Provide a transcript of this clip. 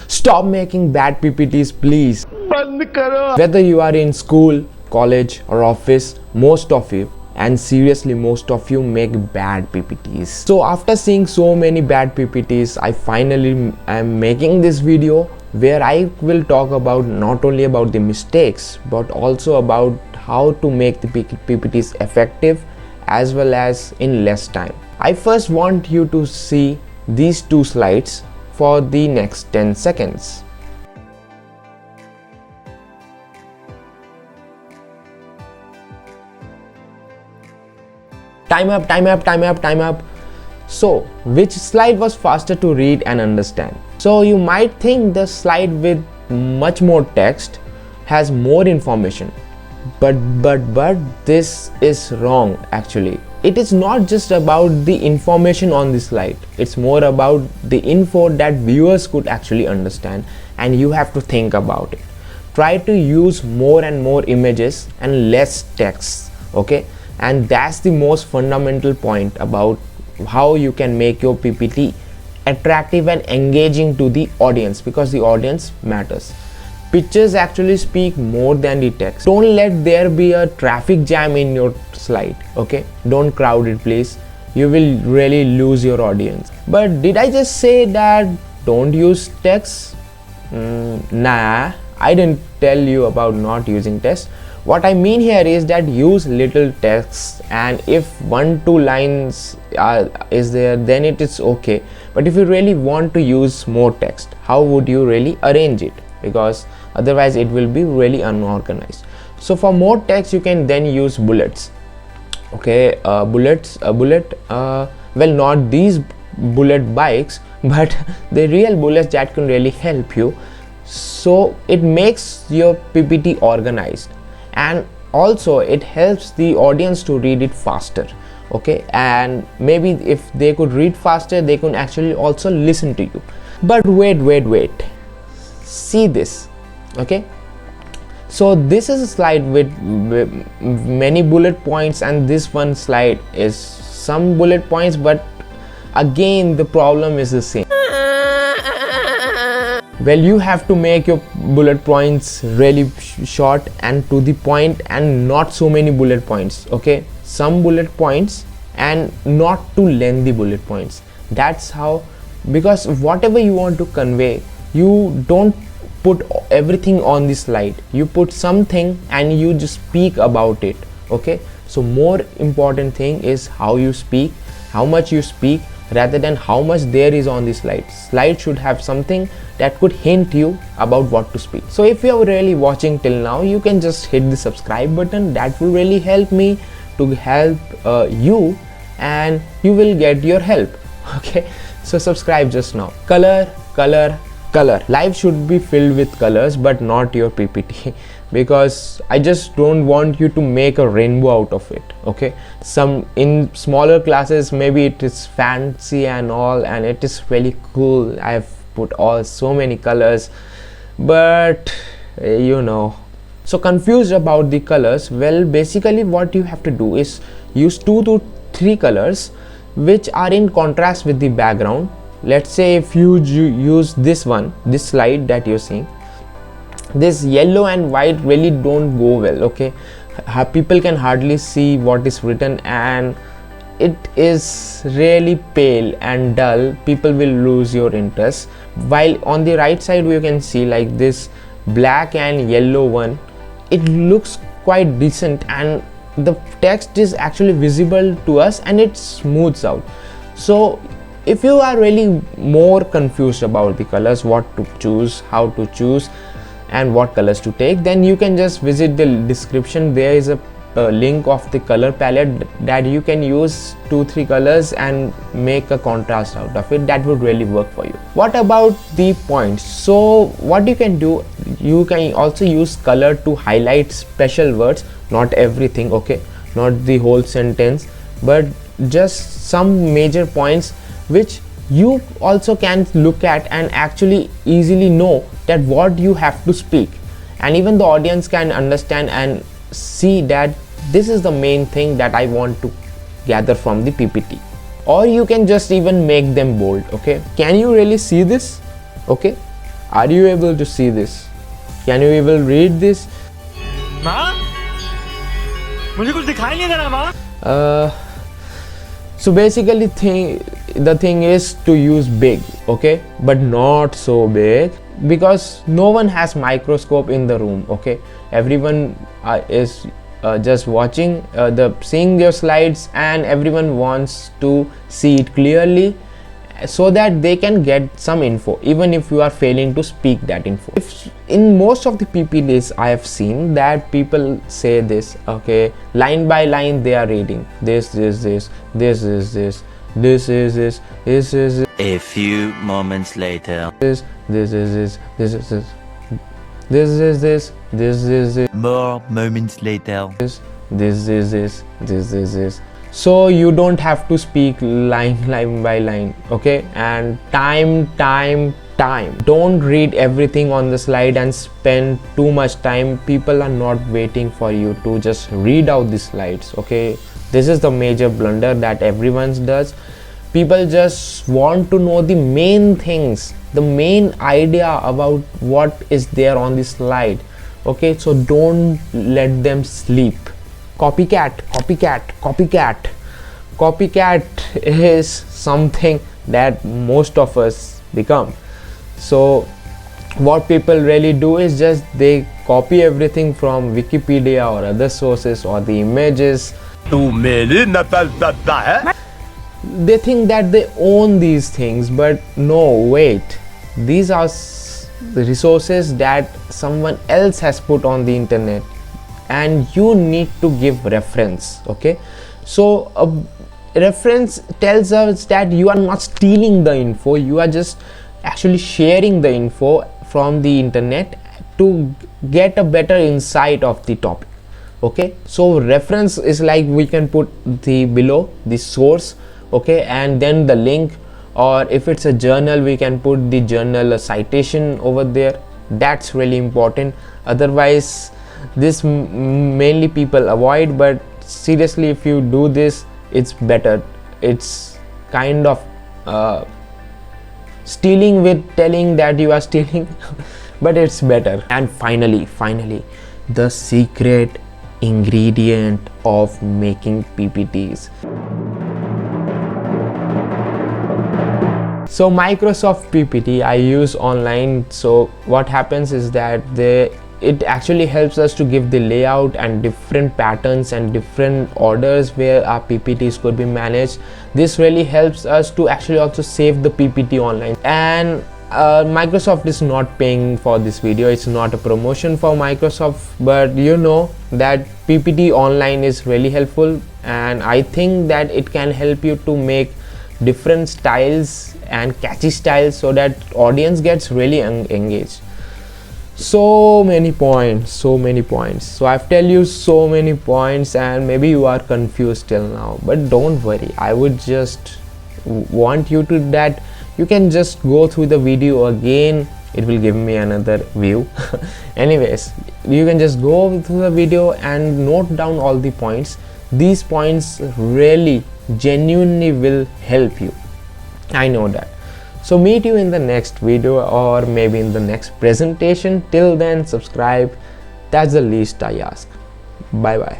Stop making bad PPTs, please. Whether you are in school, college or office, most of you, and seriously most of you, make bad PPTs. So after seeing so many bad PPTs, I finally am making this video where I will talk about not only about the mistakes but also about how to make the PPTs effective as well as in less time. I first want you to see these two slides for the next 10 seconds. Time up, time up, time up, time up. So, which slide was faster to read and understand? So, you might think the slide with much more text has more information, but this is wrong actually. It is not just about the information on the slide, it's more about the info that viewers could actually understand, and you have to think about it. Try to use more and more images and less text, okay? And that's the most fundamental point about how you can make your PPT attractive and engaging to the audience, because the audience matters. Pictures actually speak more than the text. Don't let there be a traffic jam in your slide, okay? Don't crowd it, please. You will really lose your audience. But did I just say that don't use text? Nah, I didn't tell you about not using text. What I mean here is that use little text, and if 1-2 lines is there, then it is okay. But if you really want to use more text, how would you really arrange it? Because otherwise it will be really unorganized. So for more text you can then use bullets, okay? Well, not these bullet bikes, but the real bullets that can really help you. So it makes your PPT organized, and also it helps the audience to read it faster, okay? And maybe if they could read faster, they could actually also listen to you. But wait, see this, okay? So this is a slide with many bullet points, and this one slide is some bullet points, but again the problem is the same. Well, you have to make your bullet points really short and to the point, and not so many bullet points, okay? Some bullet points and not too lengthy bullet points. That's how, because whatever you want to convey, you don't put everything on the slide. You put something and you just speak about it, okay? So more important thing is how you speak, how much you speak, rather than how much there is on the slide. Slide should have something that could hint you about what to speak. So if you are really watching till now, you can just hit the subscribe button. That will really help me to help you, and you will get your help, okay? So subscribe just now. Color. Life should be filled with colors, but not your PPT, because I just don't want you to make a rainbow out of it, okay? Some in smaller classes maybe it is fancy and all, and it is really cool. I've put so many colors, but you know. So confused about the colors? Well, basically what you have to do is use 2 to 3 colors which are in contrast with the background. Let's say if you use this slide that you're seeing, this yellow and white really don't go well, okay? People can hardly see what is written, and it is really pale and dull. People will lose your interest. While on the right side you can see like this black and yellow one, it looks quite decent, and the text is actually visible to us and it smooths out. So if you are really more confused about the colors, what to choose, how to choose, and what colors to take, then you can just visit the description. There is a link of the color palette that you can use 2-3 colors and make a contrast out of it. That would really work for you. What about the points? So what you can do, you can also use color to highlight special words, not everything, okay? Not the whole sentence, but just some major points which you also can look at and actually easily know that what you have to speak, and even the audience can understand and see that this is the main thing that I want to gather from the PPT. Or you can just even make them bold, okay? Can you really see this? Okay, Are you able to see this? Can you able read this? माँ मुझे कुछ दिखाई नहीं दे रहा माँ. So basically the thing is to use big, okay, but not so big, because no one has microscope in the room, okay. Everyone is just watching seeing your slides, and everyone wants to see it clearly so that they can get some info, even if you are failing to speak that info. If in most of the PPTs I have seen that people say this, okay, line by line they are reading this is this, this is this, this is this, this is A few moments later. this, this is this, this is this, this is this, this is this, More moments later. this is this, this is this. So you don't have to speak line by line, okay. And time, don't read everything on the slide and spend too much time. People are not waiting for you to just read out the slides, okay. This is the major blunder that everyone does. People just want to know the main things, the main idea about what is there on the slide, okay. So don't let them sleep. Copycat is something that most of us become. So what people really do is just they copy everything from Wikipedia or other sources or the images. They think that they own these things, but no, wait, these are the resources that someone else has put on the internet, and you need to give reference, okay. So a reference tells us that you are not stealing the info, you are just actually sharing the info from the internet to get a better insight of the topic, okay. So reference is like we can put the below the source, okay, and then the link, or if it's a journal we can put the journal citation over there. That's really important. Otherwise this mainly people avoid, but seriously if you do this, it's better. It's kind of stealing with telling that you are stealing but it's better. And finally the secret ingredient of making PPTs. So Microsoft PPT I use online. So what happens is that it actually helps us to give the layout and different patterns and different orders where our PPTs could be managed. This really helps us to actually also save the PPT online. And Microsoft is not paying for this video, it's not a promotion for Microsoft, but you know that PPT online is really helpful, and I think that it can help you to make different styles and catchy styles so that audience gets really engaged. So many points, so I've tell you so many points, and maybe you are confused till now, but don't worry, I would just want you to that you can just go through the video again, it will give me another view. Anyways, you can just go through the video and note down all the points. These points really genuinely will help you, I know that. So meet you in the next video or maybe in the next presentation. Till then, subscribe. That's the least I ask. Bye bye.